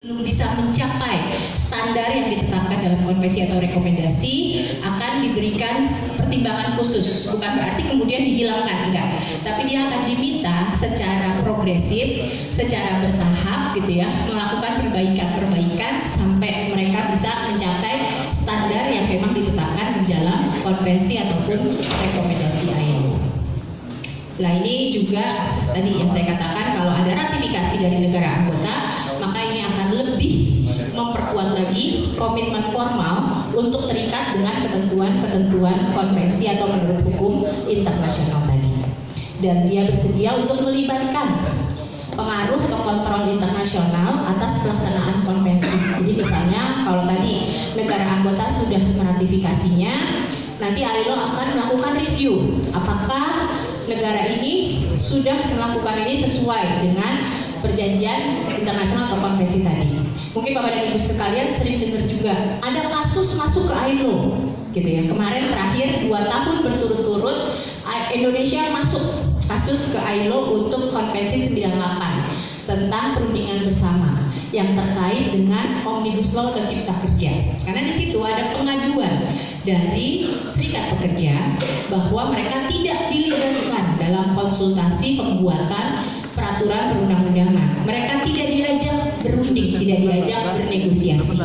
belum bisa mencapai standar yang ditetapkan dalam konvensi atau rekomendasi akan diberikan pertimbangan khusus, bukan berarti kemudian dihilangkan, enggak, tapi dia akan diminta secara progresif, secara bertahap gitu ya, melakukan perbaikan-perbaikan sampai mereka bisa mencapai standar yang memang ditetapkan di dalam konvensi ataupun rekomendasi ILO. Nah, ini juga tadi yang saya katakan, kalau ada ratifikasi dari negara anggota, maka ini akan lebih memperkuat lagi komitmen formal untuk terikat dengan ketentuan-ketentuan konvensi atau menurut hukum internasional tadi. Dan dia bersedia untuk melibatkan pengaruh atau kontrol internasional atas pelaksanaan konvensi. Jadi misalnya kalau tadi negara anggota sudah meratifikasinya, nanti ILO akan melakukan review apakah negara ini sudah melakukan ini sesuai dengan perjanjian internasional atau konvensi tadi. Mungkin Bapak dan Ibu sekalian sering dengar juga ada kasus masuk ke ILO gitu ya. Kemarin terakhir 2 tahun berturut-turut Indonesia masuk kasus ke ILO untuk konvensi 98 tentang perundingan bersama yang terkait dengan Omnibus Law atau Cipta Kerja. Karena di situ ada pengaduan dari serikat pekerja bahwa mereka tidak dilibatkan dalam konsultasi pembuatan peraturan perundang-undangan. Mereka tidak diajak berunding, tidak diajak bernegosiasi.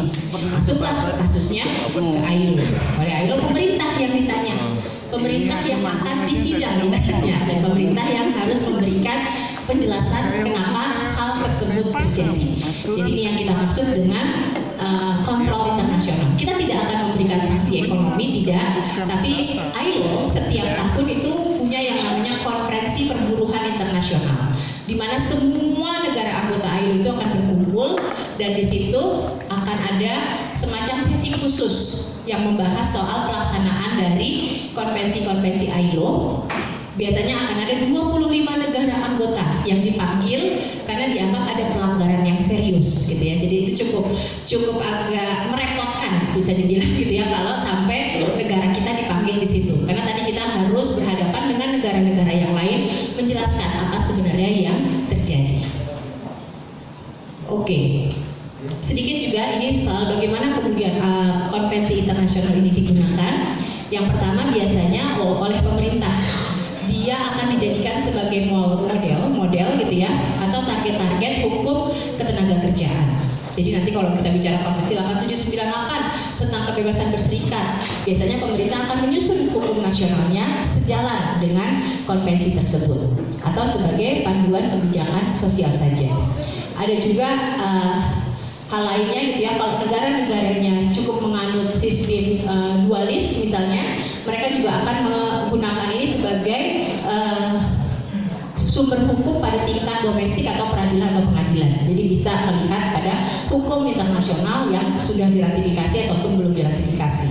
Masuklah kasusnya ke ILO. Oleh ILO pemerintah yang ditanya, pemerintah yang akan disidang ditanya, dan pemerintah yang harus memberikan penjelasan kenapa hal tersebut terjadi. Jadi ini yang kita maksud dengan kontrol internasional. Kita tidak akan memberikan sanksi ekonomi, tidak, tapi ILO setiap tahun itu punya yang namanya konferensi perburuhan internasional, di mana semua negara anggota ILO itu akan berkumpul, dan di situ akan ada semacam sesi khusus yang membahas soal pelaksanaan dari konvensi-konvensi ILO. Biasanya akan ada 25 negara anggota yang dipanggil karena dianggap ada pelanggaran yang serius gitu ya. Jadi itu cukup agak merepotkan bisa dibilang gitu ya kalau sampai negara kita dipanggil di situ. Karena tadi kita harus berhadapan dengan negara-negara yang lain menjelaskan apa sebenarnya yang terjadi. Oke. Sedikit juga ini soal bagaimana kemudian konvensi internasional ini digunakan. Yang pertama biasanya oleh pemerintah, dia akan dijadikan sebagai model gitu ya, atau target-target hukum ketenagakerjaan. Jadi nanti kalau kita bicara konvensi 8798 tentang kebebasan berserikat, biasanya pemerintah akan menyusun hukum nasionalnya sejalan dengan konvensi tersebut, atau sebagai panduan kebijakan sosial saja. Ada juga hal lainnya gitu ya, kalau negara-negaranya cukup menganut sistem dualis misalnya, mereka juga akan menggunakan ini sebagai sumber hukum pada tingkat domestik atau peradilan atau pengadilan. Jadi bisa melihat pada hukum internasional yang sudah diratifikasi ataupun belum diratifikasi.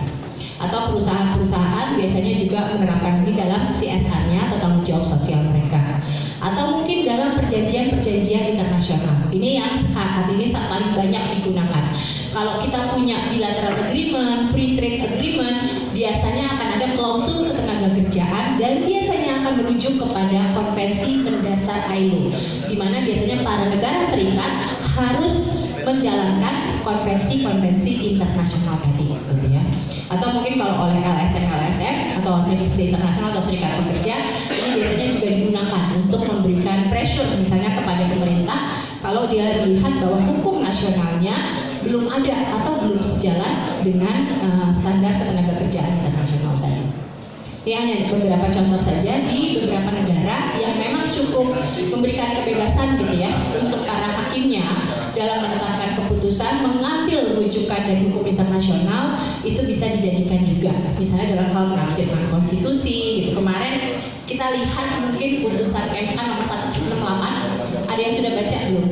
Atau perusahaan-perusahaan biasanya juga menerapkan ini dalam CSR-nya atau tanggung jawab sosial mereka. Atau mungkin dalam perjanjian-perjanjian internasional. Ini yang saat ini paling banyak digunakan. Kalau kita punya bilateral agreement, free trade agreement, biasanya akan ada klausul ketenagakerjaan dan biasanya akan merujuk kepada konvensi mendasar ILO, di mana biasanya para negara terikat harus menjalankan konvensi-konvensi internasional tadi, gitu ya. Atau mungkin kalau oleh LSM atau organisasi internasional atau serikat pekerja, ini biasanya juga digunakan untuk memberikan pressure misalnya kepada pemerintah kalau dia melihat bahwa hukum nasionalnya belum ada atau belum sejalan dengan standar ketenagakerjaan internasional tadi. Ini hanya beberapa contoh saja di beberapa negara yang memang cukup memberikan kebebasan gitu ya untuk para hakimnya dalam menetapkan keputusan, mengambil rujukan dan hukum internasional itu bisa dijadikan juga. Misalnya dalam hal menafsirkan konstitusi gitu. Kemarin kita lihat mungkin putusan MK nomor 168, ada yang sudah baca belum?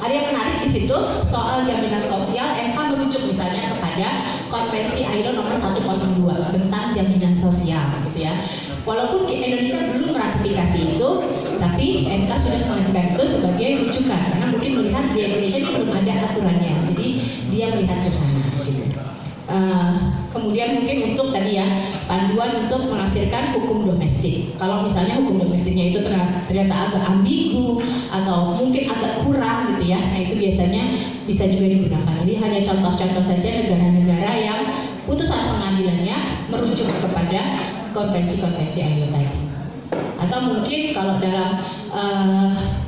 Ada yang menarik di situ soal jaminan sosial, MK merujuk misalnya kepada konvensi ILO nomor 102 tentang jaminan sosial gitu ya. Walaupun Indonesia belum meratifikasi itu, tapi MK sudah mengajukan itu sebagai rujukan karena mungkin melihat di Indonesia ini belum ada aturannya, jadi dia melihat ke sana gitu. Kemudian mungkin untuk tadi ya panduan untuk menafsirkan hukum domestik. Kalau misalnya hukum domestiknya itu ternyata agak ambigu atau mungkin agak kurang gitu ya, nah itu biasanya bisa juga digunakan. Ini hanya contoh-contoh saja negara-negara yang putusan pengadilannya merujuk kepada konvensi-konvensi ILO tadi. Atau mungkin kalau dalam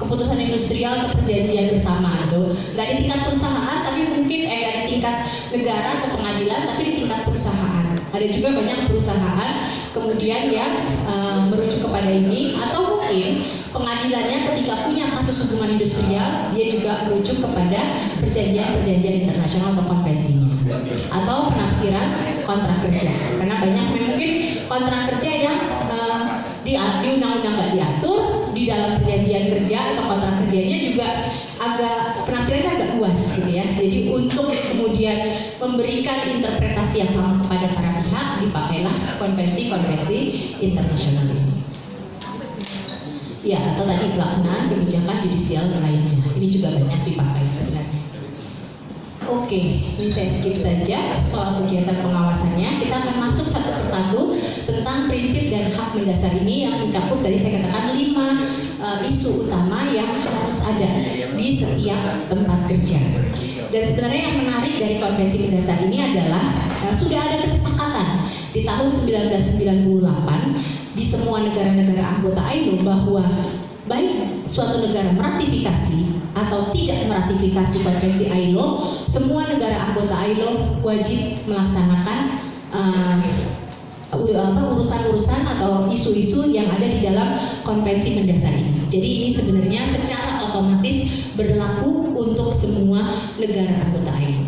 keputusan industrial atau perjanjian bersama itu nggak di tingkat perusahaan, tapi mungkin nggak di tingkat negara atau pengadilan, tapi di tingkat perusahaan. Ada juga banyak perusahaan kemudian yang merujuk kepada ini, atau mungkin pengadilannya ketika punya kasus hubungan industrial dia juga merujuk kepada perjanjian-perjanjian internasional atau konvensinya, atau penafsiran kontrak kerja, karena banyak mungkin kontrak kerja yang di undang-undang nggak diatur, di dalam perjanjian kerja atau kontrak kerjanya juga agak penafsirannya agak luas gitu ya. Jadi untuk kemudian memberikan interpretasi yang sama kepada para pihak, dipakailah konvensi-konvensi internasional ini. Ya, atau tadi pelaksanaan kebijakan judisial lainnya. Ini juga banyak dipakai sebenarnya. Oke, ini saya skip saja soal kegiatan pengawasannya. Kita akan masuk satu persatu tentang prinsip dan hak mendasar ini yang mencakup tadi saya katakan 5 isu utama yang harus ada di setiap tempat kerja. Dan sebenarnya yang menarik dari konvensi mendasar ini adalah sudah ada kesepakatan di tahun 1998 di semua negara-negara anggota ILO bahwa baik suatu negara meratifikasi atau tidak meratifikasi konvensi ILO, semua negara anggota ILO wajib melaksanakan urusan-urusan atau isu-isu yang ada di dalam konvensi mendasar ini. Jadi ini sebenarnya secara otomatis berlaku untuk semua negara anggota ILO.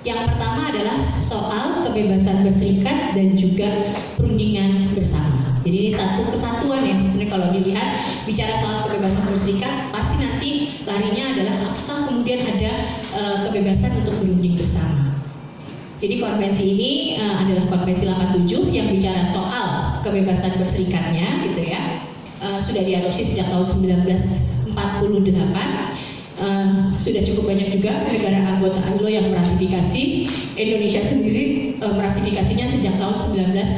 Yang pertama adalah soal kebebasan berserikat dan juga perundingan bersama. Jadi ini satu kesatuan yang sebenarnya kalau dilihat bicara soal kebebasan berserikat pasti nanti larinya adalah apakah kemudian ada kebebasan untuk berunding bersama. Jadi konvensi ini adalah konvensi 87 yang bicara soal kebebasan berserikatnya gitu ya. Sudah diadopsi sejak tahun 1948. Sudah cukup banyak juga negara anggota ILO yang meratifikasi. Indonesia sendiri meratifikasinya sejak tahun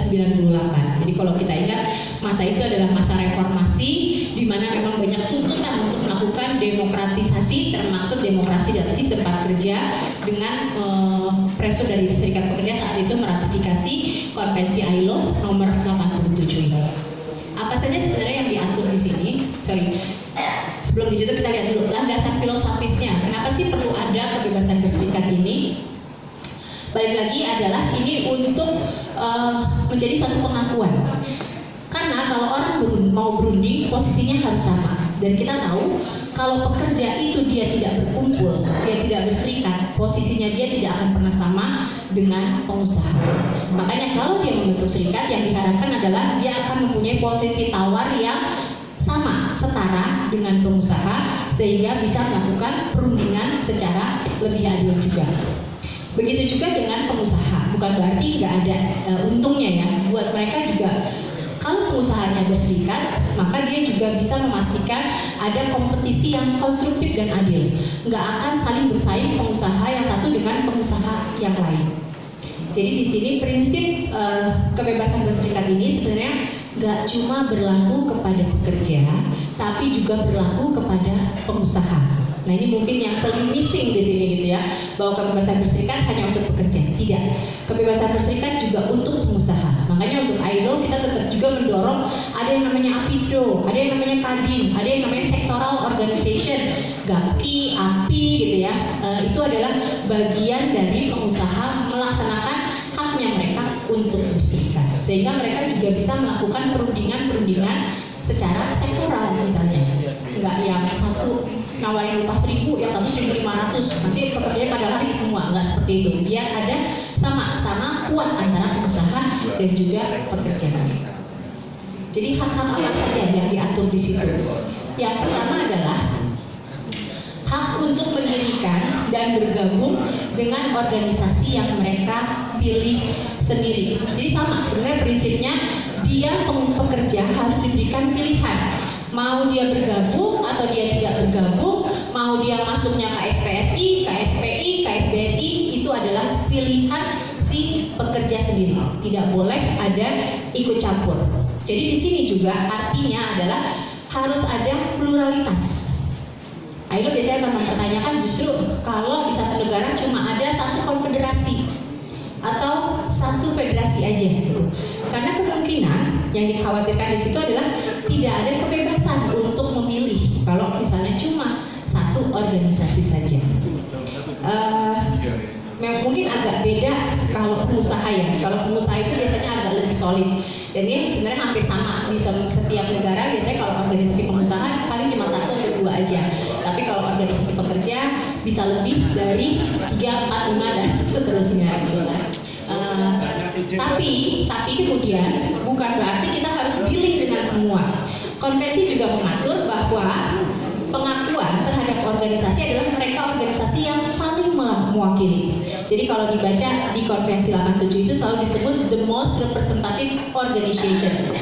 1998. Jadi kalau kita ingat masa itu adalah masa reformasi di mana memang banyak tuntutan untuk melakukan demokratisasi, termasuk demokrasi tempat kerja dengan pressure dari Serikat Pekerja saat itu meratifikasi konvensi ILO nomor 87 ini. Apa saja sebenarnya yang diatur di sini? Sebelum di situ kita lihat dulu landasan filosofisnya. Kenapa sih perlu ada kebebasan berserikat ini? Balik lagi adalah ini untuk menjadi suatu pengakuan. Karena kalau orang mau berunding, posisinya harus sama. Dan kita tahu kalau pekerja itu dia tidak berkumpul, dia tidak berserikat, posisinya dia tidak akan pernah sama dengan pengusaha. Makanya kalau dia membentuk serikat, yang diharapkan adalah dia akan mempunyai posisi tawar yang sama, setara dengan pengusaha, sehingga bisa melakukan perundingan secara lebih adil juga. Begitu juga dengan pengusaha, bukan berarti nggak ada untungnya ya. Buat mereka juga, kalau pengusahanya berserikat, maka dia juga bisa memastikan ada kompetisi yang konstruktif dan adil. Nggak akan saling bersaing pengusaha yang satu dengan pengusaha yang lain. Jadi di sini prinsip kebebasan berserikat ini sebenarnya nggak cuma berlaku kepada pekerja, tapi juga berlaku kepada pengusaha. Nah ini mungkin yang sering missing di sini gitu ya, bahwa kebebasan berserikat hanya untuk pekerja. Tidak, kebebasan berserikat juga untuk pengusaha. Makanya untuk ILO kita tetap juga mendorong ada yang namanya APIDO, ada yang namanya KADIN, ada yang namanya sectoral organization, GAPI, API gitu ya. Itu adalah bagian dari pengusaha melaksanakan haknya mereka untuk berserikat, sehingga mereka juga bisa melakukan perundingan secara sektoral misalnya. Enggak yang satu nawarin upah 1.000, yang satu 1.500, nanti pekerjanya pada lari semua, enggak seperti itu. Biar ada sama-sama kuat antara pengusaha dan juga pekerja. Jadi hak-hak apa saja yang diatur di situ? Yang pertama adalah hak untuk mendirikan dan bergabung dengan organisasi yang mereka pilih sendiri. Jadi sama, sebenarnya prinsipnya dia pekerja harus diberikan pilihan. Mau dia bergabung atau dia tidak bergabung, mau dia masuknya KSPSI, KSPI, KSBSI, itu adalah pilihan si pekerja sendiri. Tidak boleh ada ikut campur. Jadi di sini juga artinya adalah harus ada pluralitas. ILO biasanya akan mempertanyakan justru kalau di satu negara cuma ada satu konfederasi atau satu federasi aja gitu. Karena kemungkinan yang dikhawatirkan di situ adalah tidak ada kebebasan untuk memilih kalau misalnya cuma satu organisasi saja. Mungkin agak beda kalau pengusaha ya. Kalau pengusaha itu biasanya agak lebih solid. Dan ini sebenarnya hampir sama di setiap negara. Biasanya kalau organisasi pengusaha paling cuma satu atau dua aja. Tapi kalau organisasi pekerja bisa lebih dari 3, 4, 5 dan seterusnya gitu kan. Tapi kemudian bukan berarti kita harus dealing dengan semua. Konvensi juga mengatur bahwa pengakuan terhadap organisasi adalah mereka organisasi yang paling mewakili. Jadi kalau dibaca di Konvensi 87 itu selalu disebut the most representative organization.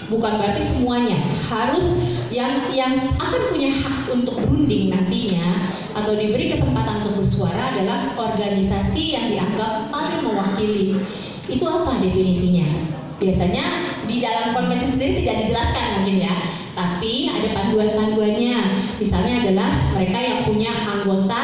Bukan berarti semuanya harus yang akan punya hak untuk berunding nantinya atau diberi kesempatan untuk bersuara adalah organisasi yang dianggap paling mewakili. Itu apa definisinya? Biasanya di dalam konvensi sendiri tidak dijelaskan mungkin ya, tapi ada panduan-panduannya. Misalnya adalah mereka yang punya anggota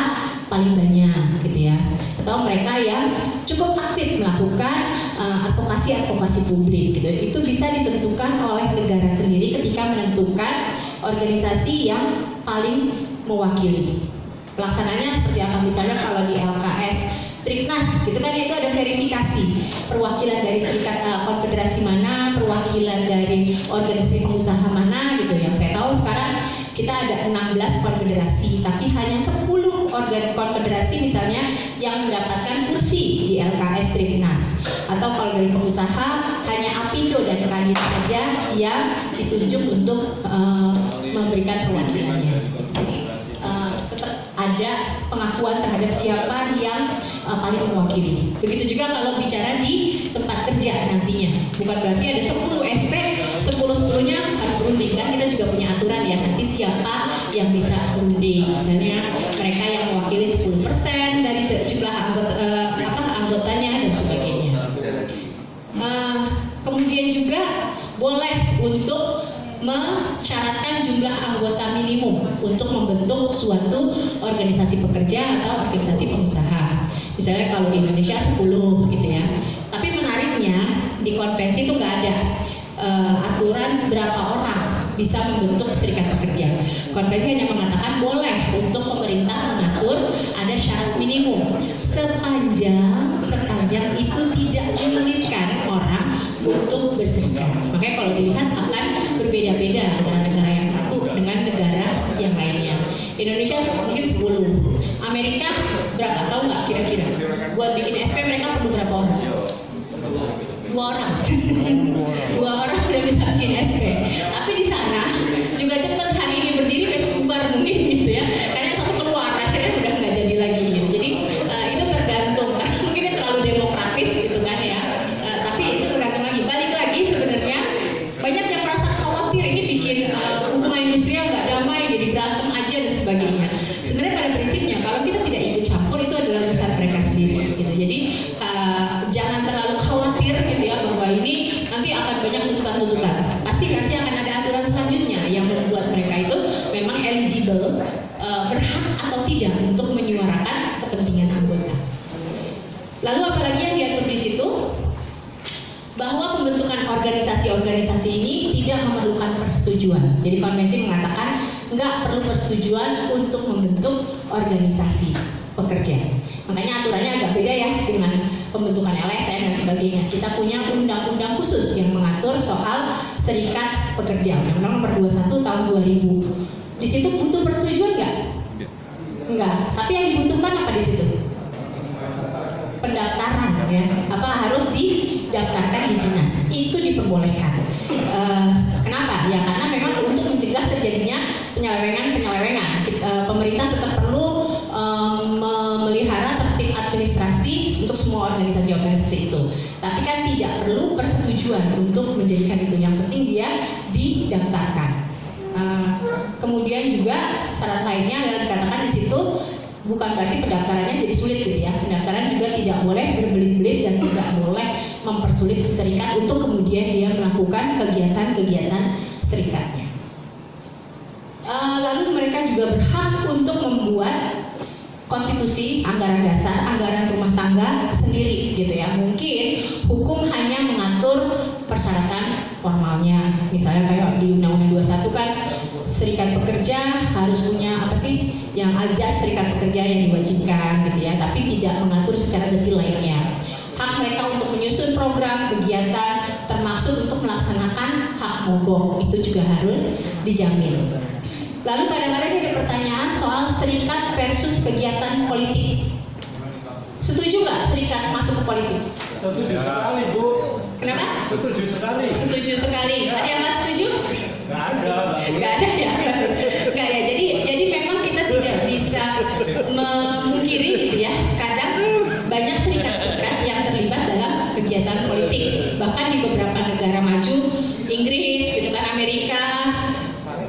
paling banyak gitu ya, atau mereka yang cukup aktif melakukan advokasi publik gitu. Itu bisa ditentukan oleh negara sendiri ketika menentukan organisasi yang paling mewakili. Pelaksananya seperti apa? Misalnya kalau di LKS Tripnas gitu kan, itu ada verifikasi perwakilan dari serikat konfederasi mana, perwakilan dari organisasi pengusaha mana gitu. Yang saya tahu sekarang kita ada 16 konfederasi, tapi hanya 10 konfederasi misalnya yang mendapatkan kursi di LKS Tripnas. Atau kalau dari pengusaha hanya Apindo dan Kadin saja yang ditunjuk untuk memberikan perwakilannya. Tetap ada pengakuan terhadap siapa yang paling mewakili. Begitu juga kalau bicara di tempat kerja nantinya. Bukan berarti ada 10 SP, 10-10-nya harus berunding. Kan kita juga punya aturan ya, nanti siapa yang bisa berunding. Misalnya mereka yang mewakili 10% dari jumlah anggotanya dan sebagainya. Kemudian juga boleh untuk mensyaratkan jumlah anggota minimum untuk membentuk suatu organisasi pekerja atau organisasi pengusaha. Misalnya kalau di Indonesia 10 gitu ya. Tapi menariknya di konvensi itu nggak ada aturan berapa orang bisa membentuk serikat pekerja. Konvensi hanya mengatakan boleh untuk pemerintah mengatur ada syarat minimum sepanjang itu tidak menyulitkan orang untuk berserikat. Makanya kalau dilihat akan berbeda-beda antara negara yang satu dengan negara yang lainnya. Indonesia mungkin 10, Amerika berapa, tahu nggak kira-kira? Buat bikin SP mereka perlu berapa orang? 2 orang. 2 orang udah bisa bikin SP. Tapi di sana juga cepat, hari ini berdiri besok bubar mungkin gitu ya. Karena yang satu keluar akhirnya udah nggak jadi lagi gitu. Jadi itu tergantung, karena mungkin terlalu demokratis gitu kan ya. Tapi itu tergantung lagi. Balik lagi sebenarnya banyak yang merasa khawatir ini bikin hubungan industrial nggak damai, jadi berantem aja dan sebagainya. Sebenarnya pada prinsipnya kalau kita tidak ikut campur itu adalah urusan mereka sendiri gitu. Jadi jangan terlalu khawatir gitu ya bahwa ini nanti akan banyak tuntutan-tuntutan. Pasti nanti akan ada aturan selanjutnya yang membuat mereka itu memang eligible, berhak atau tidak untuk menyuarakan kepentingan anggota. Lalu apalagi yang diatur di situ? Bahwa pembentukan organisasi-organisasi ini tidak memerlukan persetujuan. Jadi konvensi mengatakan nggak perlu persetujuan untuk membentuk organisasi pekerja. Makanya aturannya agak beda ya dengan pembentukan LSM dan sebagainya. Kita punya undang-undang khusus yang mengatur soal serikat pekerja, Undang-Undang Nomor 21 tahun 2000. Di situ butuh persetujuan nggak? Enggak. Tapi yang dibutuhkan apa di situ? Pendaftaran ya. Apa harus didaftarkan di dinas? Itu diperbolehkan. Kenapa? Ya karena memang untuk mencegah terjadinya penyelewengan. Pemerintah tetap perlu memelihara tertib administrasi untuk semua organisasi-organisasi itu. Tapi kan tidak perlu persetujuan untuk menjadikan itu. Yang penting dia didaftarkan. Kemudian juga syarat lainnya adalah dikatakan di situ bukan berarti pendaftarannya jadi sulit gitu ya. Pendaftaran juga tidak boleh berbelit-belit dan tidak boleh mempersulit si serikat untuk kemudian dia melakukan kegiatan-kegiatan serikatnya. Lalu mereka juga berhak untuk membuat konstitusi, anggaran dasar, anggaran rumah tangga sendiri gitu ya. Mungkin hukum hanya mengatur persyaratan formalnya. Misalnya kayak di Undang-Undang 21 kan serikat pekerja harus punya apa sih yang azas serikat pekerja yang diwajibkan gitu ya, tapi tidak mengatur secara detail lainnya. Hak mereka untuk menyusun program kegiatan termasuk untuk melaksanakan hak mogok itu juga harus dijamin. Lalu kadang-kadang ada pertanyaan soal serikat versus kegiatan politik. Setuju nggak serikat masuk ke politik? Setuju sekali, Bu. Kenapa? Setuju sekali. Setuju sekali. Ada yang nggak setuju? Nggak ada. Nggak ada ya? Nggak ya. Jadi memang kita tidak bisa memungkiri gitu ya. Kadang banyak serikat-serikat yang terlibat dalam kegiatan politik. Bahkan di beberapa negara maju, Inggris, gitu kan, Amerika,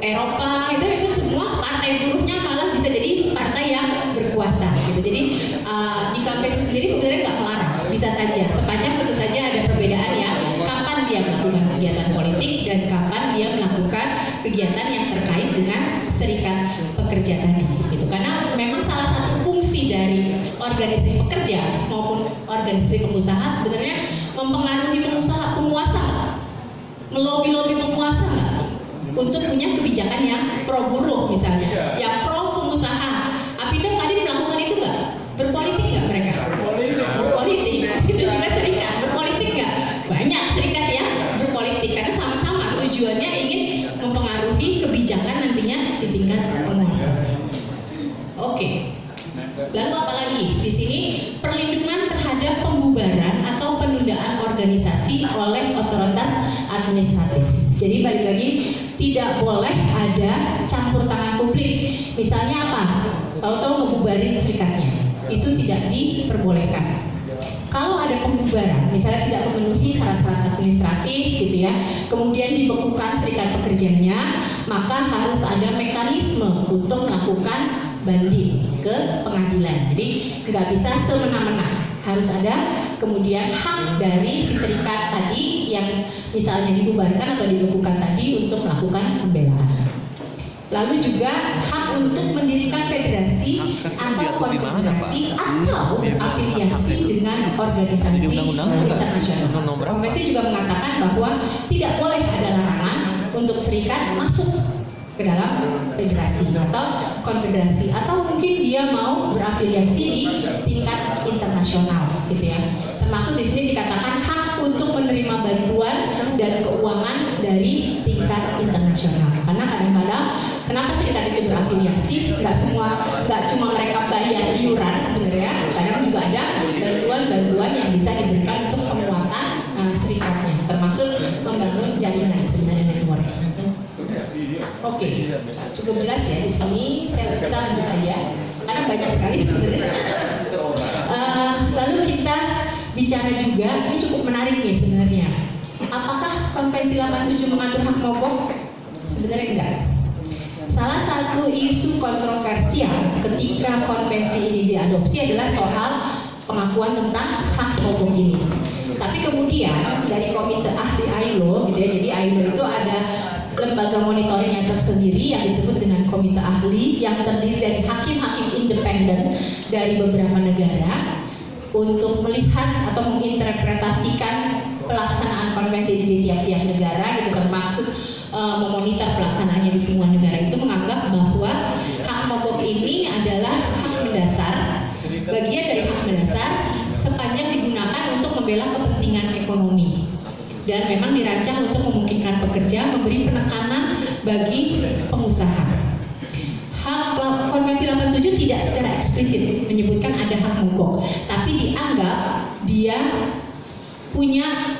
Eropa, itu semua partai buruhnya malah bisa jadi partai yang berkuasa gitu. Jadi di KPSI sendiri sebenarnya nggak melarang, bisa saja, sepanjang tentu saja ada perbedaan ya, kapan dia melakukan kegiatan politik dan kapan dia melakukan kegiatan yang terkait dengan serikat pekerja tadi gitu. Karena memang salah satu fungsi dari organisasi pekerja maupun organisasi pengusaha sebenarnya mempengaruhi penguasa, melobi-lobi penguasa nggak untuk punya kebijakan yang pro buruh misalnya, yang pro pengusaha. Apindo Kadin melakukan itu nggak? Berpolitik nggak mereka? Berpolitik. Itu juga serikat. Berpolitik nggak? Banyak serikat yang berpolitik karena sama-sama tujuannya ingin mempengaruhi kebijakan nantinya di tingkat penguasa. Oke. Lalu apa lagi? Di sini perlindungan terhadap pembubaran atau penundaan organisasi oleh otoritas administratif. Jadi balik lagi, tidak boleh ada campur tangan publik. Misalnya apa? Tahu-tahu ngebubarin serikatnya, itu tidak diperbolehkan. Kalau ada pembubaran, misalnya tidak memenuhi syarat-syarat administratif gitu ya, kemudian dibekukan serikat pekerjanya, maka harus ada mekanisme untuk melakukan banding ke pengadilan. Jadi nggak bisa semena-mena, harus ada kemudian hak dari si serikat tadi yang misalnya dibubarkan atau dibekukan tadi untuk melakukan pembelaan. Lalu juga hak untuk mendirikan federasi atau konfederasi atau afiliasi dengan organisasi internasional. Konvensi juga mengatakan bahwa tidak boleh ada larangan untuk serikat masuk ke dalam federasi atau konfederasi, atau mungkin dia mau berafiliasi di tingkat internasional gitu ya. Termasuk di sini dikatakan hak untuk menerima bantuan dan keuangan dari tingkat internasional. Karena kadang-kadang kenapa serikat itu berafiliasi? Nggak cuma mereka bayar iuran sebenarnya, kadang juga ada bantuan-bantuan yang bisa diberikan untuk penguatan serikatnya, termasuk membangun jaringan sebenarnya network. Oke, cukup jelas ya di sini. Kita lanjut aja karena banyak sekali sebenarnya. Lalu kita bicara juga, ini cukup menarik nih sebenarnya. Apakah Konvensi 87 mengatur hak mogok? Sebenarnya enggak. Salah satu isu kontroversial ketika konvensi ini diadopsi adalah soal pengakuan tentang hak mogok ini. Tapi kemudian dari komite ahli ILO gitu ya, jadi ILO itu ada lembaga monitoring yang tersendiri yang disebut dengan komite ahli yang terdiri dari hakim-hakim independen dari beberapa negara untuk melihat atau menginterpretasikan pelaksanaan konvensi ini di tiap-tiap negara gitu, termasuk memonitor pelaksanaannya di semua negara. Itu menganggap bahwa hak mogok ini adalah hak mendasar, bagian dari hak mendasar sepanjang digunakan untuk membela kepentingan ekonomi dan memang dirancang untuk memungkinkan pekerja memberi penekanan bagi pengusaha. Konvensi 87 tidak secara eksplisit menyebutkan ada hak mogok, tapi dianggap dia punya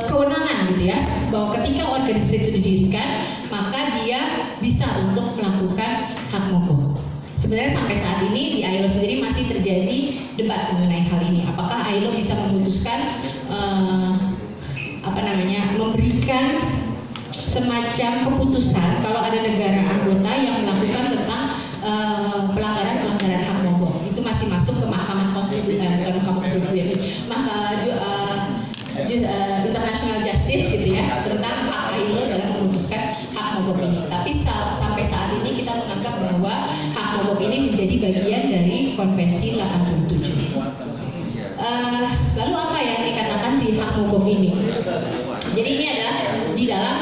kewenangan gitu ya, bahwa ketika organisasi itu didirikan maka dia bisa untuk melakukan hak mogok. Sebenarnya sampai saat ini di ILO sendiri masih terjadi debat mengenai hal ini. Apakah ILO bisa memutuskan memberikan semacam keputusan kalau ada negara anggota yang melakukan tentang pelanggaran hak mogok. Itu masih masuk ke Mahkamah Konstitusi, bukan Mahkamah Konstitusi, International Justice gitu ya, tentang hak ILO dalam memutuskan hak mogok ini menjadi bagian dari Konvensi 87. Lalu apa yang dikatakan di hak mogok ini? Jadi ini adalah di dalam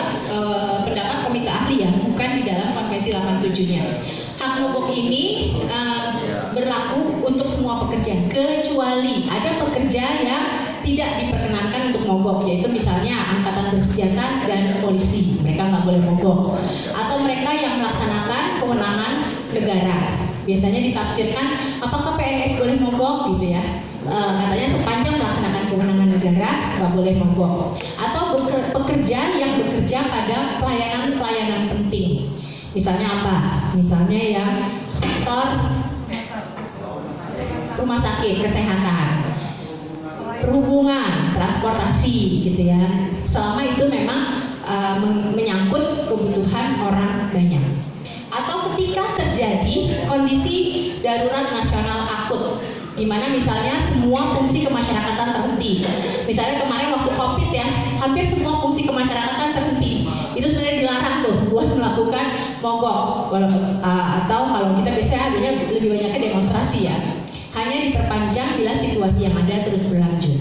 pendapat komite ahli ya, bukan di dalam Konvensi 87-nya. Hak mogok ini berlaku untuk semua pekerja, kecuali ada pekerja yang tidak diperkenankan untuk mogok, yaitu misalnya angkatan bersenjata dan polisi, mereka nggak boleh mogok. Atau mereka yang melaksanakan kewenangan negara. Biasanya ditafsirkan, apakah PNS boleh mogok gitu ya? Katanya sepanjang melaksanakan kewenangan negara nggak boleh mogok. Atau pekerja yang bekerja pada pelayanan-pelayanan penting. Misalnya apa? Misalnya yang sektor rumah sakit, kesehatan, perhubungan, transportasi gitu ya. Selama itu memang menyangkut kebutuhan orang banyak. Atau ketika terjadi kondisi darurat nasional akut, di mana misalnya semua fungsi kemasyarakatan terhenti. Misalnya kemarin waktu COVID ya, hampir semua fungsi kemasyarakatan terhenti. Itu sebenarnya dilarang tuh buat melakukan mogok. Atau kalau kita biasanya adanya lebih banyaknya demonstrasi ya. Hanya diperpanjang bila situasi yang ada terus berlanjut.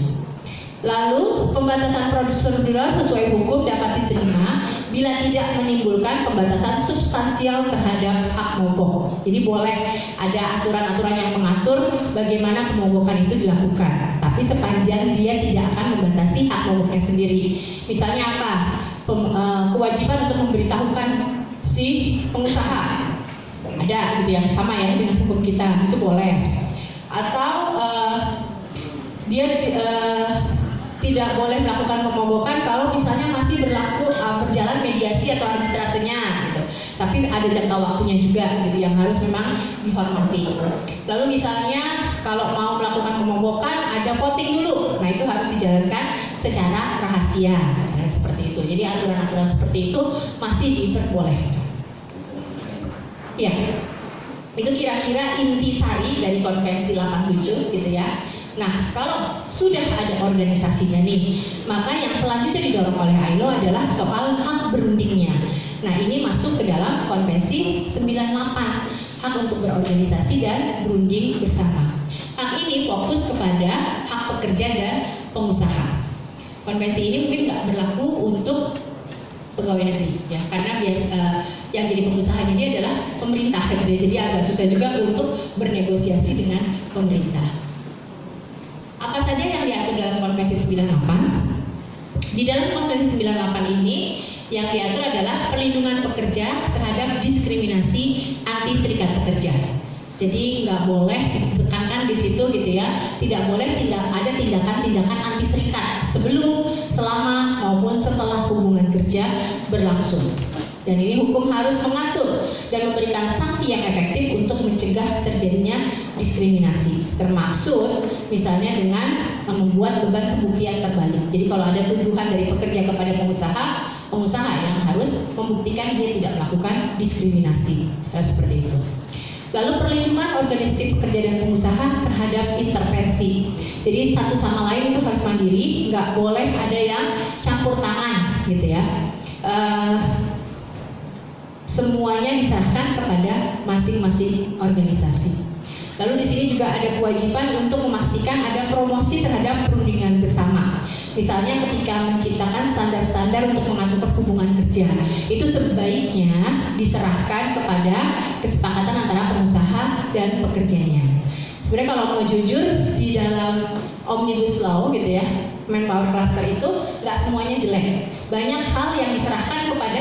Lalu pembatasan prosedural sesuai hukum dapat diterima bila tidak menimbulkan pembatasan substansial terhadap hak mogok. Jadi boleh ada aturan-aturan yang mengatur bagaimana pemogokan itu dilakukan, tapi sepanjang dia tidak akan membatasi hak mogoknya sendiri. Misalnya apa? Kewajiban untuk memberitahukan si pengusaha ada gitu yang sama ya dengan hukum kita, itu boleh. Atau dia tidak boleh melakukan pemogokan kalau misalnya masih berjalan mediasi atau arbitrasenya gitu. Tapi ada jangka waktunya juga gitu yang harus memang dihormati. Lalu misalnya kalau mau melakukan pemogokan ada voting dulu. Nah, itu harus dijalankan secara rahasia, misalnya seperti itu. Jadi aturan-aturan seperti itu masih diperbolehkan. Ya. Itu kira-kira intisari dari Konvensi 87 gitu ya. Nah, kalau sudah ada organisasinya nih, maka yang selanjutnya didorong oleh ILO adalah soal hak berundingnya. Nah, ini masuk ke dalam Konvensi 98, hak untuk berorganisasi dan berunding bersama. Hak ini fokus kepada hak pekerja dan pengusaha. Konvensi ini mungkin nggak berlaku untuk pegawai negeri ya, karena yang jadi pengusaha ini adalah pemerintah gitu ya. Jadi agak susah juga untuk bernegosiasi dengan pemerintah. Apa saja yang diatur dalam Konvensi 98? Di dalam Konvensi 98 ini yang diatur adalah perlindungan pekerja terhadap diskriminasi anti serikat pekerja. Jadi nggak boleh ditekankan di situ gitu ya, tidak boleh ada tindakan-tindakan anti serikat sebelum, selama maupun setelah hubungan kerja berlangsung. Dan ini hukum harus mengatur dan memberikan sanksi yang efektif untuk mencegah terjadinya diskriminasi, termasuk misalnya dengan membuat beban pembuktian terbalik. Jadi kalau ada tuduhan dari pekerja kepada pengusaha yang harus membuktikan dia tidak melakukan diskriminasi, seperti itu. Lalu perlindungan organisasi pekerja dan pengusaha terhadap intervensi. Jadi satu sama lain itu harus mandiri, nggak boleh ada yang campur tangan gitu ya. Semuanya diserahkan kepada masing-masing organisasi. Lalu di sini juga ada kewajiban untuk memastikan ada promosi terhadap perundingan bersama. Misalnya ketika menciptakan standar-standar untuk mengatur hubungan kerja, itu sebaiknya diserahkan kepada kesepakatan antara pengusaha dan pekerjanya. Sebenarnya kalau mau jujur, di dalam Omnibus Law gitu ya, Manpower Cluster itu nggak semuanya jelek. Banyak hal yang diserahkan kepada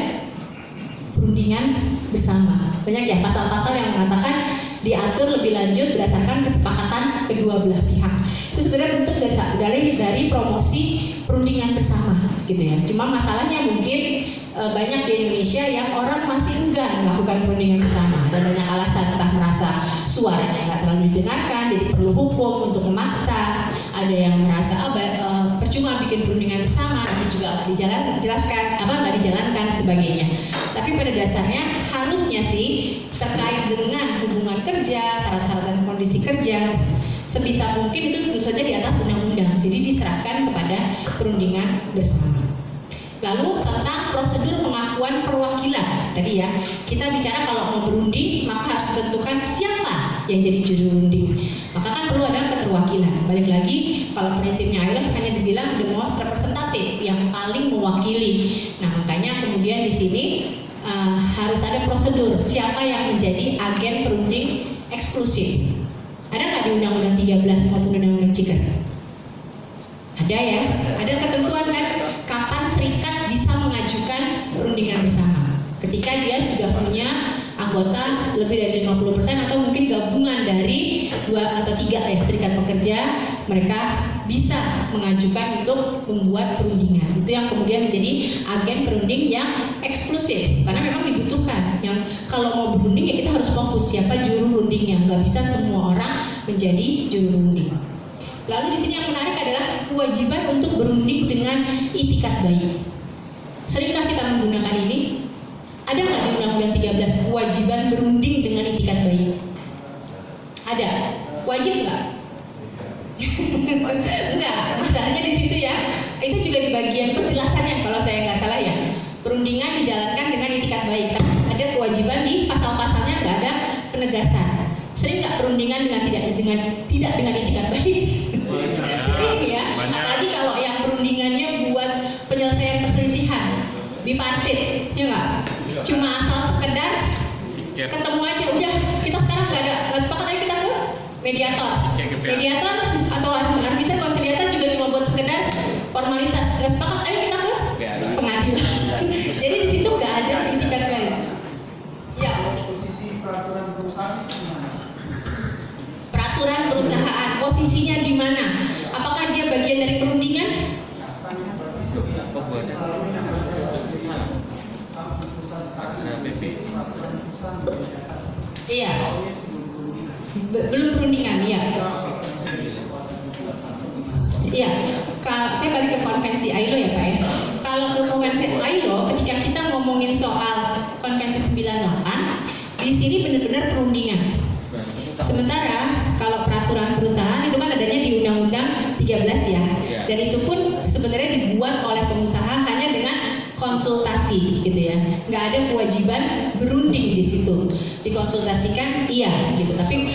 perundingan bersama. Banyak ya pasal-pasal yang mengatakan diatur lebih lanjut berdasarkan kesepakatan kedua belah pihak. Itu sebenarnya bentuk dari promosi perundingan bersama gitu ya. Cuma masalahnya mungkin banyak di Indonesia yang orang masih enggan melakukan perundingan bersama. Ada banyak alasan, entah merasa suaranya nggak terlalu didengarkan, jadi perlu hukum untuk memaksa. Ada yang merasa percuma bikin perundingan bersama, nanti juga nggak dijalankan sebagainya. Tapi pada dasarnya harusnya sih terkait dengan hubungan kerja, syarat-syarat dan kondisi kerja, sebisa mungkin itu tentu saja di atas undang-undang. Jadi diserahkan kepada perundingan bersama. Lalu tentang prosedur pengakuan perwakilan tadi ya, kita bicara kalau mau berunding maka harus ditentukan siapa yang jadi juru runding. Maka kan perlu ada keterwakilan. Balik lagi, kalau prinsipnya ILO hanya dibilang the most representative, yang paling mewakili. Nah makanya kemudian di sini harus ada prosedur siapa yang menjadi agen perunding eksklusif. Ada nggak di Undang-Undang 13 maupun Undang-Undang CIKER? Ada ya, ada ketentuan kan kapan serikat bisa mengajukan perundingan bersama. Ketika dia sudah punya anggota lebih dari 50% atau mungkin gabungan dari 2 atau 3 serikat pekerja, mereka bisa mengajukan untuk membuat perundingan. Itu yang kemudian menjadi agen perunding yang eksklusif, karena memang dibutuhkan. Yang kalau mau berunding ya kita harus fokus siapa juru rundingnya, nggak bisa semua orang menjadi juru runding. Lalu di sini yang menarik adalah kewajiban untuk berunding dengan itikat baik. Seringkah kita menggunakan ini? Ada nggak di Undang-Undang 13 kewajiban berunding dengan itikat baik? Ada. Wajib nggak? Enggak. Masalahnya di situ ya. Itu juga di bagian penjelasannya kalau saya nggak salah ya. Perundingan dijalankan dengan itikat baik. Ada kewajiban di pasal-pasalnya, nggak ada penegasan. Sering nggak perundingan tidak dengan itikat baik? Sering ya. Apalagi kalau yang perundingannya buat penyelesaian perselisihan bipartit, ya nggak? Cuma asal sekedar ketemu aja, udah kita sekarang nggak sepakat, ayo kita ke mediator atau arbiter konsiliator juga cuma buat sekedar formalitas, nggak sepakat, ayo kita ke pengadilan. Jadi di situ nggak ada itikat baik. Ya. Posisi peraturan perusahaan gimana? Peraturan perusahaan posisinya di mana? Apakah dia bagian dari perundingan? Iya. Belum perundingan, iya. Iya. Saya balik ke konvensi ILO ya Pak ya. Kalau ke konvensi ILO, ketika kita ngomongin soal konvensi 98, di sini benar-benar perundingan. Sementara kalau peraturan perusahaan itu kan adanya di Undang-Undang 13 ya. Dan itu pun sebenarnya dibuat oleh pengusaha hanya dengan konsultasi gitu ya. Nggak ada kewajiban berunding di situ. Dikonsultasikan iya gitu. Tapi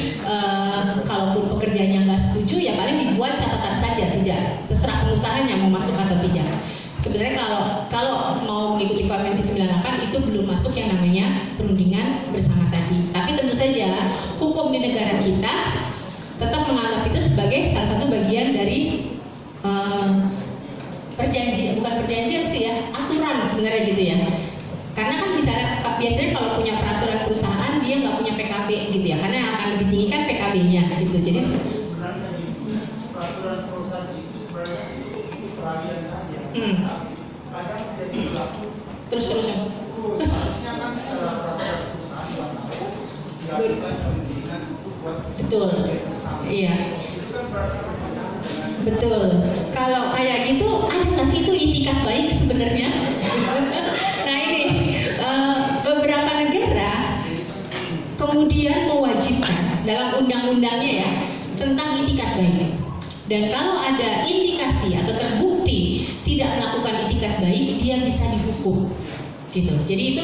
kalaupun pekerjanya nggak setuju ya paling dibuat catatan saja, tidak terserah pengusahanya mau masuk atau tidak. Sebenarnya kalau mau mengikuti konvensi 98 itu belum masuk yang namanya perundingan bersama tadi. Tapi tentu saja hukum di negara kita tetap menganggap itu sebagai salah satu bagian dari perjanjian, bukan perjanjian sih ya, aturan sebenarnya gitu ya. Karena kan biasanya kalau punya peraturan perusahaan dia nggak punya PKB gitu ya, karena yang akan lebih tinggi kan PKB-nya gitu. Jadi peraturan perusahaan itu sebenarnya itu peralihan saja. Kadang jadi berlaku. Terus. Harusnya kan peraturan perusahaan dilakukan perundingan buat. Betul. Iya. Itu kan berarti Betul. Kalau kayak gitu ada nggak sih itu itikat baik sebenarnya? Nah ini beberapa negara kemudian mewajibkan dalam undang-undangnya ya tentang itikat baik. Dan kalau ada indikasi atau terbukti tidak melakukan itikat baik, dia bisa dihukum. Gitu. Jadi itu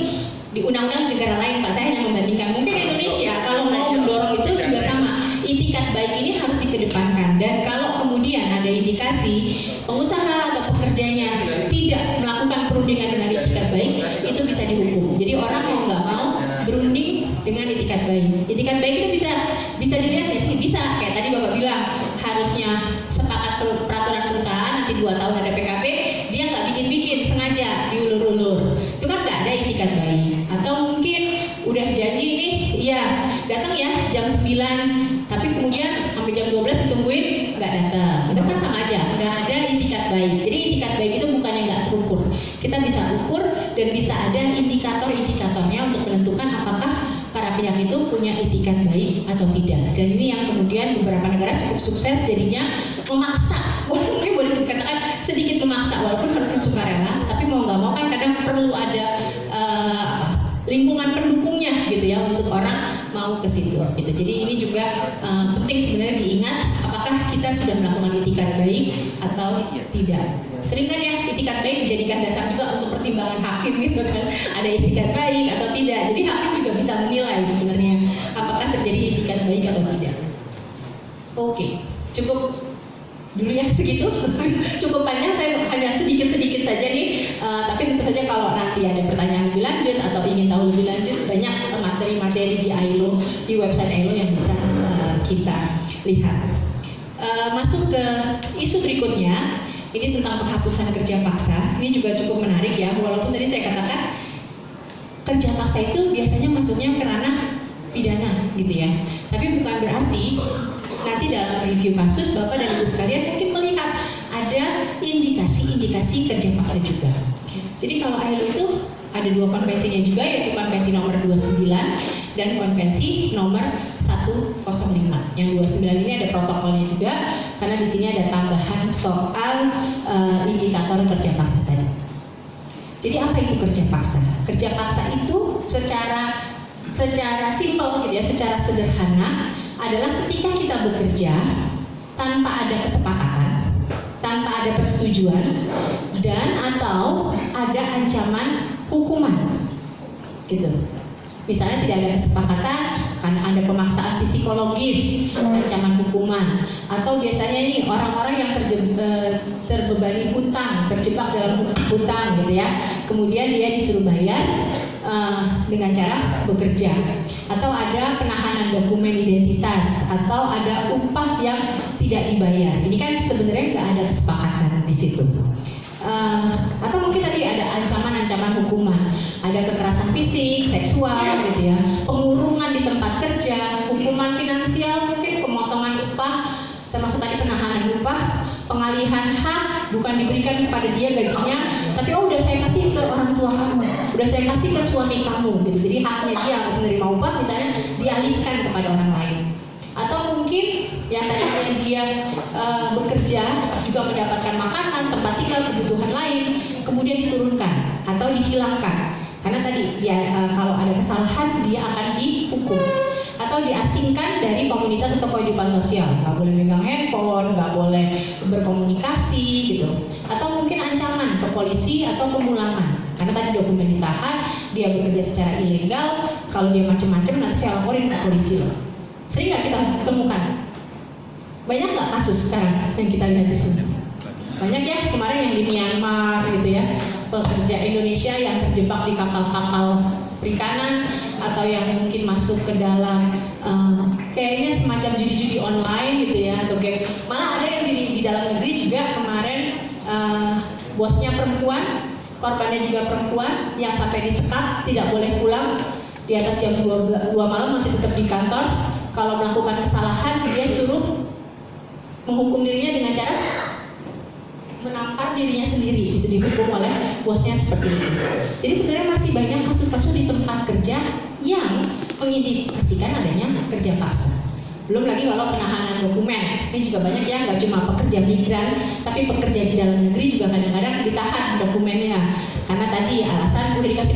di undang-undang negara lain Pak, saya hanya membandingkan. Mungkin Indonesia kalau mau mendorong itu juga sama. Itikat baik ini harus dikedepankan, dan kalau kemudian ada indikasi pengusaha atau pekerjanya tidak melakukan perundingan dengan itikat baik, itu bisa dihukum. Jadi orang mau nggak mau berunding dengan itikat baik. Itikat baik itu bisa dilihat ya sih, bisa kayak tadi Bapak bilang harusnya sepakat peraturan perusahaan, nanti 2 tahun ada PKB, dia nggak bikin sengaja diulur-ulur, itu kan nggak ada itikat baik. Atau mungkin udah janji nih, iya datang ya jam 9, tapi kemudian sampai jam 12 ditungguin nggak datang, itu kan sama aja, nggak ada itikat baik. Jadi itikat baik itu bukannya nggak terukur, kita bisa ukur dan bisa ada indikator-indikatornya untuk menentukan apakah para pihak itu punya itikat baik atau tidak. Dan ini yang kemudian beberapa negara cukup sukses jadinya memaksa, mungkin boleh dikatakan sedikit memaksa, walaupun harusnya sukarela, tapi mau nggak mau kan kadang perlu ada lingkungan pendukungnya gitu ya untuk orang mau ke situ gitu. Jadi ini juga penting sebenarnya diingat, apakah kita sudah melakukan itikat baik atau tidak. Sering kan ya itikat baik dijadikan dasar juga untuk pertimbangan hakim gitu kan, ada itikat baik atau tidak. Jadi hakim juga bisa menilai sebenarnya apakah terjadi itikat baik atau tidak. Oke, cukup dulu ya segitu. Cukup panjang, saya hanya sedikit-sedikit saja nih. Tapi tentu saja kalau nanti ada pertanyaan lebih lanjut atau ingin tahu lebih lanjut, banyak materi-materi di ILO, di website ILO yang bisa kita lihat. Masuk ke isu berikutnya, ini tentang penghapusan kerja paksa. Ini juga cukup menarik ya, walaupun tadi saya katakan kerja paksa itu biasanya masuknya ke ranah pidana gitu ya. Tapi bukan berarti nanti dalam review kasus Bapak dan Ibu sekalian mungkin melihat ada indikasi-indikasi kerja paksa juga. Jadi kalau ILO itu ada 2 konvensinya juga, yaitu konvensi nomor 29 dan konvensi nomor 105. Yang 29 ini ada protokolnya juga, karena di sini ada tambahan soal indikator kerja paksa tadi. Jadi apa itu kerja paksa? Kerja paksa itu secara simpel gitu ya, secara sederhana adalah ketika kita bekerja tanpa ada kesepakatan, tanpa ada persetujuan, dan atau ada ancaman hukuman gitu. Misalnya tidak ada kesepakatan, kan ada pemaksaan psikologis, ancaman hukuman, atau biasanya ini orang-orang yang terbebani hutang, terjebak dalam hutang gitu ya, kemudian dia disuruh bayar dengan cara bekerja, atau ada penahanan dokumen identitas, atau ada upah yang tidak dibayar. Ini kan sebenarnya nggak ada kesepakatan di situ. Atau mungkin tadi ada ancaman-ancaman hukuman, ada kekerasan fisik, seksual gitu ya, pengurungan di tempat kerja, hukuman finansial, mungkin pemotongan upah, termasuk tadi penahanan upah, pengalihan hak, bukan diberikan kepada dia gajinya, tapi udah saya kasih ke orang tua kamu, udah saya kasih ke suami kamu gitu. Jadi haknya dia harus menerima upah misalnya dialihkan kepada orang lain. Atau mungkin yang tadinya dia bekerja juga mendapatkan makanan, tempat tinggal, kebutuhan lain, kemudian diturunkan atau dihilangkan karena tadi dia kalau ada kesalahan dia akan dihukum atau diasingkan dari komunitas atau kehidupan sosial, nggak boleh megang handphone, nggak boleh berkomunikasi gitu, atau mungkin ancaman ke polisi atau pemulangan karena tadi dokumen ditahan, dia bekerja secara ilegal, kalau dia macam-macam nanti saya laporin ke polisi loh. Sering nggak kita temukan? Banyak nggak kasus sekarang yang kita lihat di sini? Banyak ya, kemarin yang di Myanmar gitu ya, pekerja Indonesia yang terjebak di kapal-kapal perikanan atau yang mungkin masuk ke dalam kayaknya semacam judi-judi online gitu ya, atau kayak malah ada yang di dalam negeri juga kemarin bosnya perempuan, korbannya juga perempuan yang sampai disekat tidak boleh pulang di atas jam 2 malam masih tetap di kantor. Kalau melakukan kesalahan dia suruh menghukum dirinya dengan cara menampar dirinya sendiri, itu dihukum oleh bosnya seperti itu. Jadi sebenarnya masih banyak kasus-kasus di tempat kerja yang mengindikasikan adanya kerja paksa. Belum lagi kalau penahanan dokumen, ini juga banyak ya, nggak cuma pekerja migran, tapi pekerja di dalam negeri juga kadang-kadang ditahan dokumennya karena tadi alasan udah dikasih